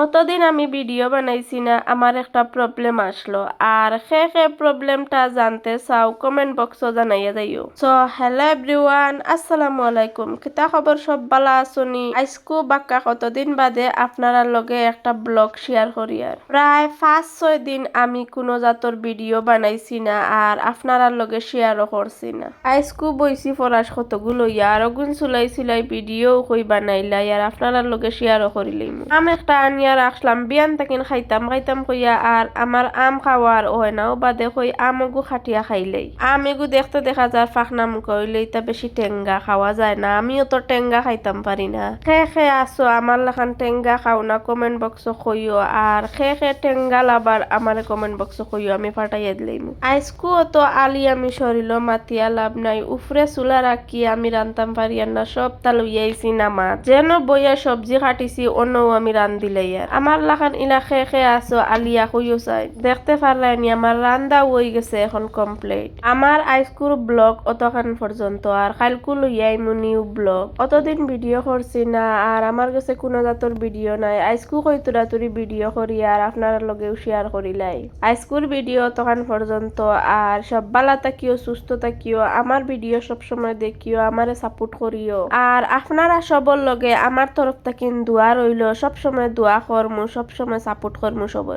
অতদিন আমি ভিডিও বানাইছি না, আমার একটা প্রবলেম আসলো। আর সে প্রবলেমটা জানতে চাও, কমেন্ট বক্সও জানাইয়া যাইও। সো হ্যালো এভরিওয়ান, আসসালামু আলাইকুম। কিতা খবর, সব বালা আসনি? আজকু বাক্কা কতদিন বাদে আপনারা লগে একটা ব্লগ শেয়ার করি। আর প্রায় 5-6 দিন আমি কোনো জাতর ভিডিও বানাইছি না, আর আপনারা লগে শেয়ারও করছি না। আজকু বইছি ফরাস কতগুলো আর অগুন চুলাই ভিডিও কই বানাইলাই, আর আপনারা লগে শেয়ারও করিলাম। আমি একটা আনিয়া রাখলাম, বিয়ান তাকিন খাইতাম কইয়া, আর আমার আম খাওয়ার হয় না, ও বাদে কই আমগু খাটিয়া খাইলেই। আমেগু দেখতে দেখা যায় ফাঁকনা মুখ হইলে তা বেশি টেঙ্গা খাওয়া যায় না, আমিও তো টেঙ্গা খাইতাম পারি না। খে আসো আমার লাখান টেঙ্গা খাও না, কমেন্ট বক্স কইও। আর খে টেঙ্গা লাবার আমার কমেন্ট বক্স কইও, আমি ফাটাইয়া দিলাম। আইসকু তো আলি আমি সরিল মাতিয়া লাভ নাই, উফরে চুলা রাখি আমি রান্তাম পারি না, সব তা লইয়াইছি না মা, যেন বইয়া সবজি কাটিছি অন্যও আমি দিলাই। আর আমার লাখান ইলা খে আসো আলিয়া কইও চাই, দেখতে পারলাইনি আমার রান্দা হয়ে গেছে এখন কমপ্লিট। আমার আইসকুর ব্লগ অতখান পর্যন্ত, আর কালকু লইয়াই নিউ ব্লগ। অতদিন ভিডিও করছি না, আর আমার কাছে কোনো জাতর ভিডিও নাই। আইসকু কই তুরাতুরি ভিডিও করি, আর আপনার লগেও শেয়ার করিলাই। আইসকুর ভিডিও অতখান পর্যন্ত, আর সব বালা থাকিও, সুস্থ থাকিও, আমার ভিডিও সবসময় দেখিও, আমারে সাপোর্ট করিও। আর আপনারা সবর লগে আমার তরফ থেকে দোয়া রইল, সবসময় দোয়া করমু, সবসময় সাপোর্ট করমু সবরে।